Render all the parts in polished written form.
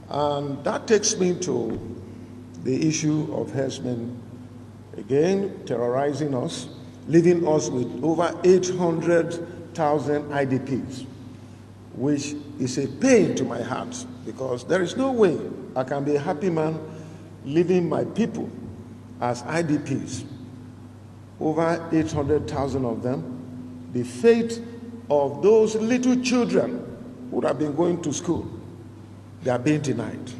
And that takes me to the issue of herdsmen, again, terrorizing us, leaving us with over 800,000 IDPs, which is a pain to my heart, because there is no way I can be a happy man leaving my people as IDPs, over 800,000 of them. The fate of those little children who have been going to school, they are being denied.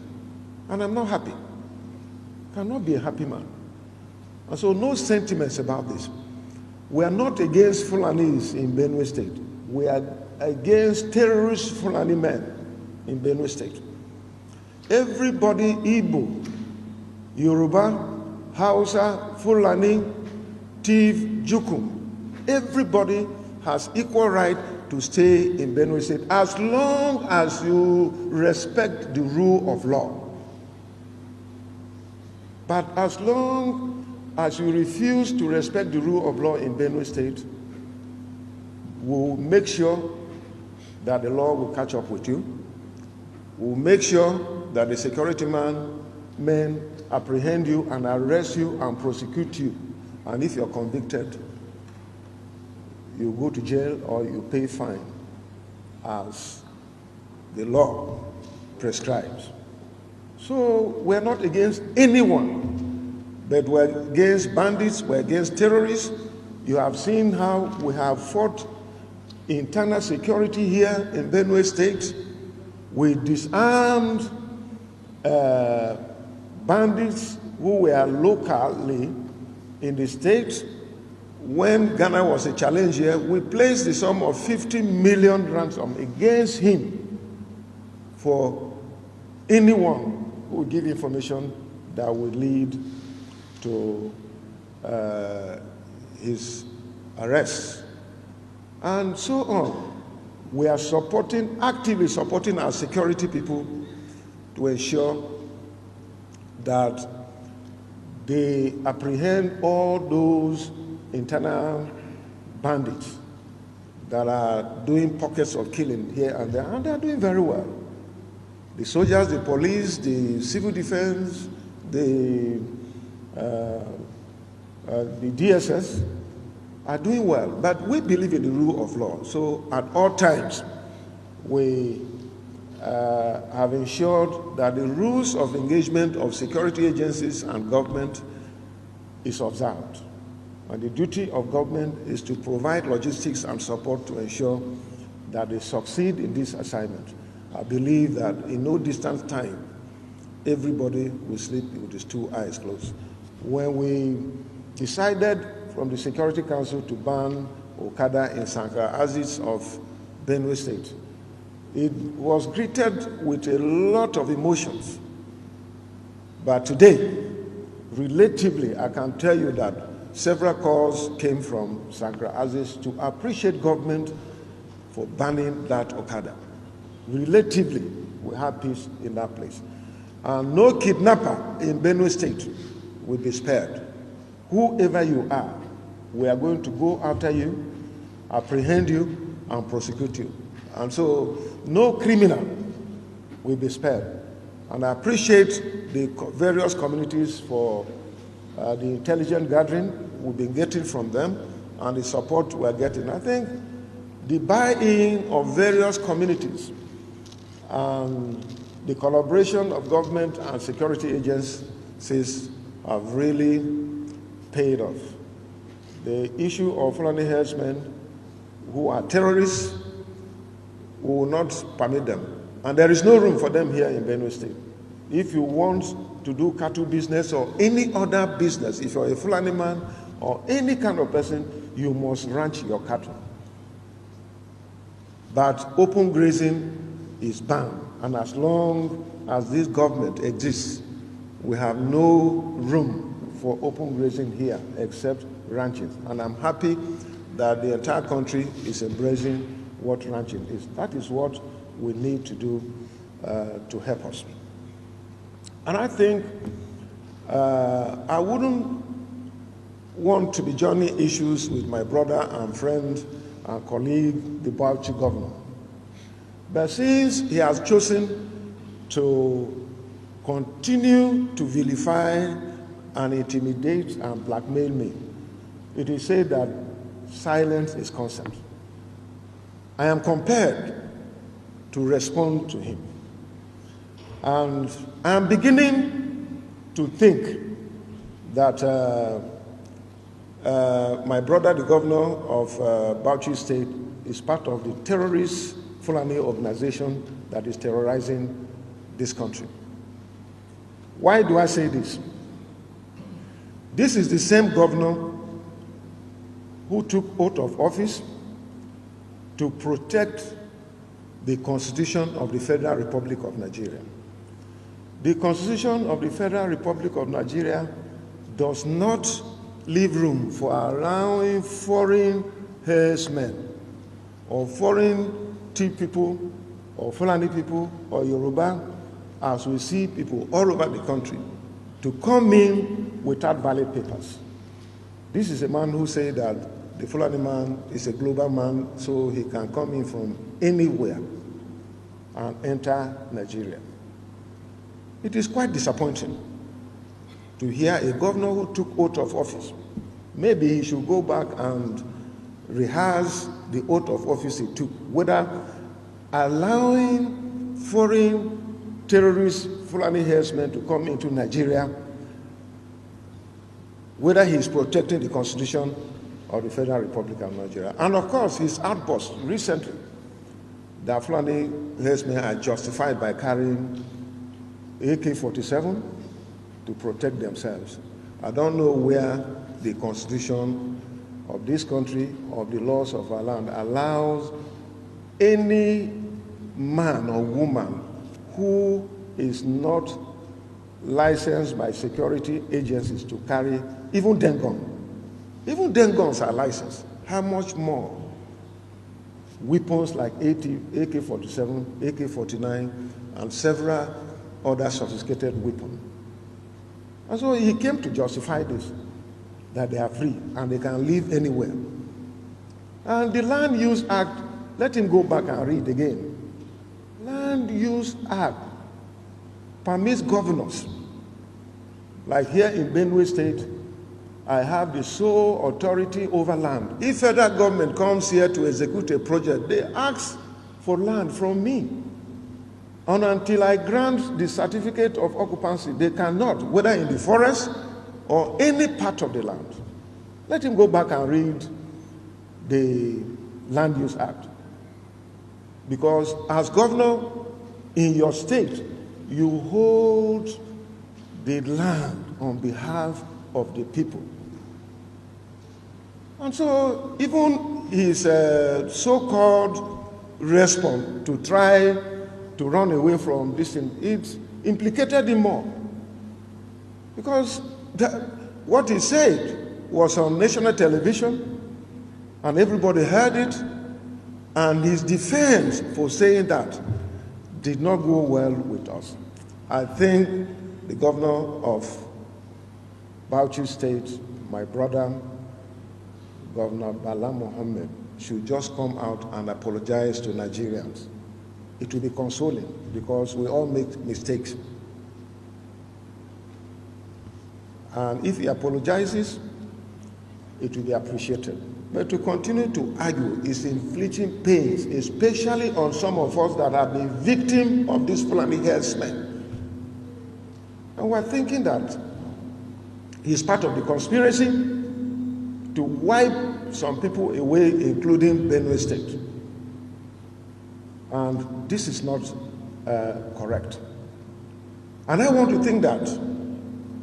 And I'm not happy. I cannot be a happy man. And so no sentiments about this. We are not against Fulanis in Benue State. We are against terrorist Fulani men in Benue State. Everybody, Igbo, Yoruba, Hausa, Fulani, Tiv, Jukum, everybody has equal right to stay in Benue State as long as you respect the rule of law. But as long as you refuse to respect the rule of law in Benue State, we'll make sure that the law will catch up with you. We'll make sure that the security men apprehend you and arrest you and prosecute you. And if you're convicted, you go to jail or you pay fine as the law prescribes. So we're not against anyone, but we're against bandits, we're against terrorists. You have seen how we have fought internal security here in Benue State. We disarmed bandits who were locally in the state. When Ghana was a challenge here, we placed the sum of 50 million ransom against him for anyone who would give information that would lead to his arrest, and so on. We are actively supporting our security people to ensure that they apprehend all those internal bandits that are doing pockets of killing here and there, and they are doing very well. The soldiers, the police, the civil defense, the DSS are doing well, but we believe in the rule of law. So at all times, we have ensured that the rules of engagement of security agencies and government is observed. And the duty of government is to provide logistics and support to ensure that they succeed in this assignment. I believe that in no distant time, everybody will sleep with his two eyes closed. When we decided from the Security Council to ban Okada in Sankara Aziz of Benue State, it was greeted with a lot of emotions. But today, relatively, I can tell you that several calls came from Sankara Aziz to appreciate government for banning that Okada. Relatively, we have peace in that place. And no kidnapper in Benue State will be spared. Whoever you are, we are going to go after you, apprehend you, and prosecute you. And so no criminal will be spared. And I appreciate the various communities for the intelligence gathering we've been getting from them and the support we're getting. I think the buy-in of various communities and the collaboration of government and security agencies have really paid off. The issue of Fulani herdsmen who are terrorists, we will not permit them. And there is no room for them here in Benue State. If you want to do cattle business or any other business, if you're a Fulani man or any kind of person, you must ranch your cattle. But open grazing is banned. And as long as this government exists, we have no room for open grazing here except ranching. And I'm happy that the entire country is embracing what ranching is. That is what we need to do to help us. And I think I wouldn't want to be joining issues with my brother and friend colleague, the Bauchi governor. But since he has chosen to continue to vilify and intimidate and blackmail me. It is said that silence is consent. I am compelled to respond to him. And I am beginning to think that my brother, the governor of Bauchi State, is part of the terrorist Fulani organization that is terrorizing this country. Why do I say this? This is the same governor who took oath of office to protect the Constitution of the Federal Republic of Nigeria. The Constitution of the Federal Republic of Nigeria does not leave room for allowing foreign herdsmen or foreign tea people or Fulani people or Yoruba, as we see people all over the country, to come in without valid papers. This is a man who said that the Fulani man is a global man, so he can come in from anywhere and enter Nigeria. It is quite disappointing to hear a governor who took oath of office. Maybe he should go back and rehearse the oath of office he took, whether allowing foreign terrorist Fulani herdsmen to come into Nigeria, whether he is protecting the Constitution of the Federal Republic of Nigeria. And of course, his outburst recently that Fulani herdsmen are justified by carrying AK-47 to protect themselves. I don't know where the Constitution of this country, of the laws of our land, allows any man or woman who is not licensed by security agencies to carry even den gun. Even den guns are licensed. How much more weapons like AK-47, AK-49, and several other sophisticated weapons? And so he came to justify this, that they are free and they can live anywhere. And the Land Use Act, let him go back and read again. Land Use Act permits governors, like here in Benue State, I have the sole authority over land. If federal government comes here to execute a project, they ask for land from me. And until I grant the certificate of occupancy, they cannot, whether in the forest or any part of the land. Let him go back and read the Land Use Act. Because as governor in your state, you hold the land on behalf of the people. And so even his so-called response to try to run away from this thing, it implicated him more. Because what he said was on national television, and everybody heard it, and his defense for saying that did not go well with us. I think the governor of Bauchi State, my brother, Governor Bala Mohammed, should just come out and apologize to Nigerians. It will be consoling because we all make mistakes. And if he apologizes, it will be appreciated. But to continue to argue is inflicting pains, especially on some of us that have been victims of these Fulani herdsmen. And we're thinking that he's part of the conspiracy to wipe some people away, including Benue State. And this is not correct. And I want to think that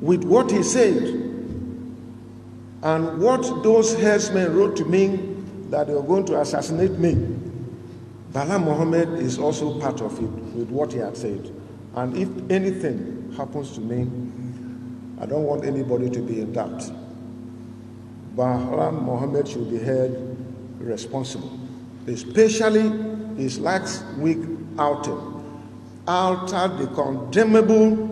with what he said and what those herdsmen wrote to me that they were going to assassinate me, Bala Mohammed is also part of it with what he had said. And if anything happens to me, I don't want anybody to be in doubt. Bala Mohammed should be held responsible, especially his last week outing, altered the condemnable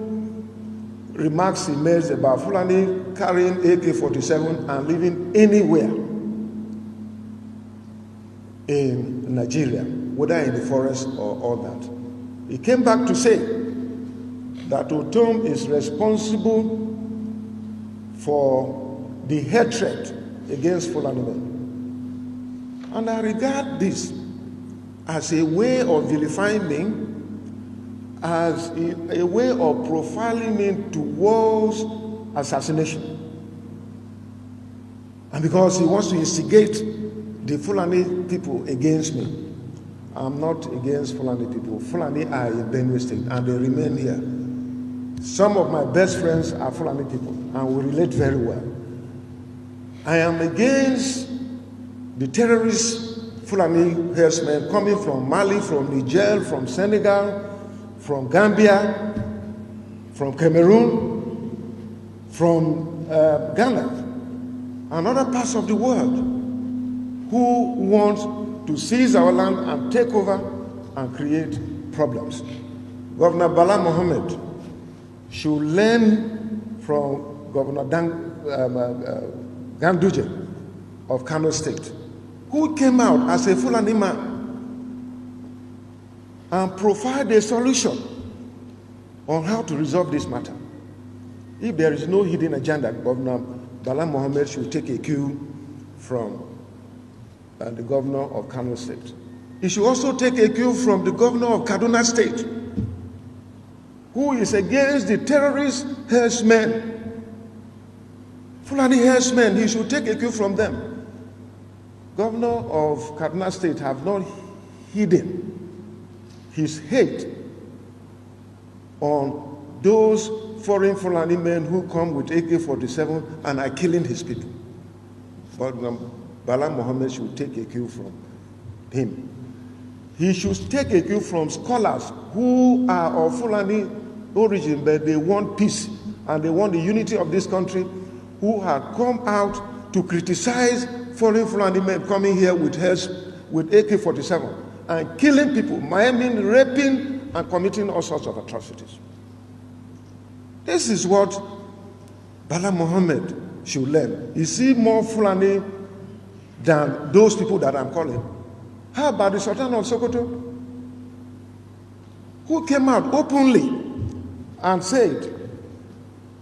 remarks he made about Fulani carrying AK-47 and living anywhere in Nigeria, whether in the forest or all that. He came back to say that Ortom is responsible for the hatred against Fulani men. And I regard this as a way of vilifying me, as a way of profiling me towards assassination. And because he wants to instigate the Fulani people against me. I'm not against Fulani people. Fulani are in Benue State and they remain here. Some of my best friends are Fulani people and we relate very well. I am against the terrorist Fulani herdsmen coming from Mali, from Niger, from Senegal, from Gambia, from Cameroon, from Ghana, and other parts of the world who want to seize our land and take over and create problems. Governor Bala Mohammed should learn from Governor Ganduje of Kano State, who came out as a Fulani man and provide a solution on how to resolve this matter. If there is no hidden agenda, Governor Bala Mohammed should take a cue from the governor of Kano State. He should also take a cue from the governor of Kaduna State, who is against the terrorist herdsmen, Fulani herdsmen. He should take a cue from them. Governor of Kaduna State have not hidden his hate on those foreign Fulani men who come with AK-47 and are killing his people. But Bala Mohammed should take a cue from him. He should take a cue from scholars who are of Fulani origin, but they want peace and they want the unity of this country, who have come out to criticize foreign Fulani men coming here with AK-47 and killing people, maiming, raping, and committing all sorts of atrocities. This is what Bala Mohammed should learn. Is he more Fulani than those people that I'm calling? How about the Sultan of Sokoto, who came out openly and said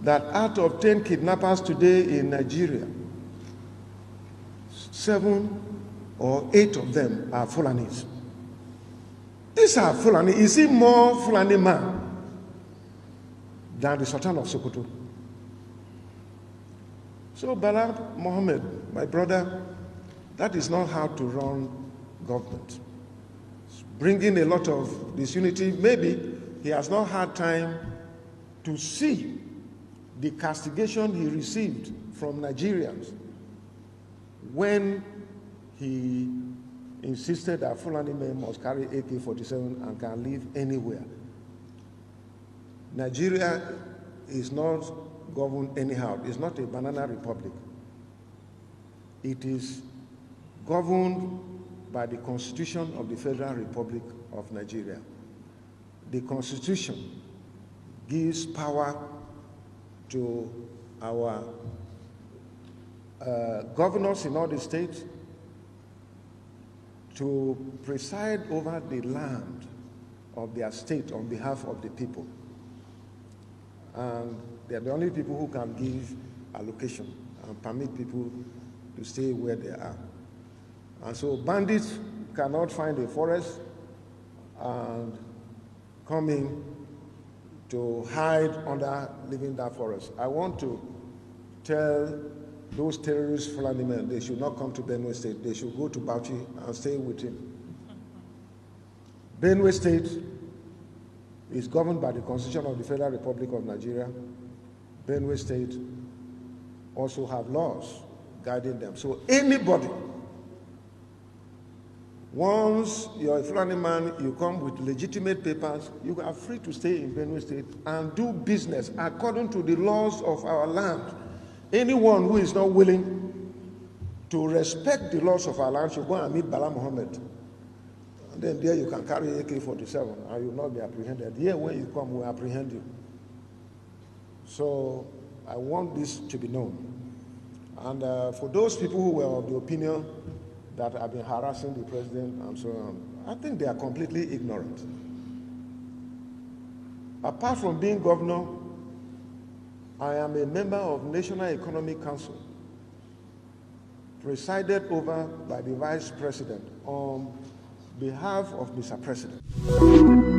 that out of 10 kidnappers today in Nigeria, 7 or 8 of them are Fulanis? These are Fulani. Is he more Fulani man than the Sultan of Sokoto? So Bala Mohammed, my brother, that is not how to run government. It's bringing a lot of disunity. Maybe he has not had time to see the castigation he received from Nigerians when he insisted that Fulani men must carry AK-47 and can live anywhere. Nigeria is not governed anyhow. It's not a banana republic. It is governed by the Constitution of the Federal Republic of Nigeria. The Constitution gives power to our governors in all the states to preside over the land of their state on behalf of the people. And they're the only people who can give allocation and permit people to stay where they are. And so bandits cannot find a forest and come in to hide under living that forest. I want to tell those terrorist Fulani men, they should not come to Benue State. They should go to Bauchi and stay with him. Benue State is governed by the Constitution of the Federal Republic of Nigeria. Benue State also have laws guiding them. So anybody, once you're a Fulani man, you come with legitimate papers, you are free to stay in Benue State and do business according to the laws of our land. Anyone who is not willing to respect the laws of our land should go and meet Bala Mohammed. And then there you can carry AK-47 and you will not be apprehended. Here when you come, we'll apprehend you. So I want this to be known. And for those people who were of the opinion that I've been harassing the president and so on, I think they are completely ignorant. Apart from being governor, I am a member of National Economic Council, presided over by the Vice President on behalf of Mr. President.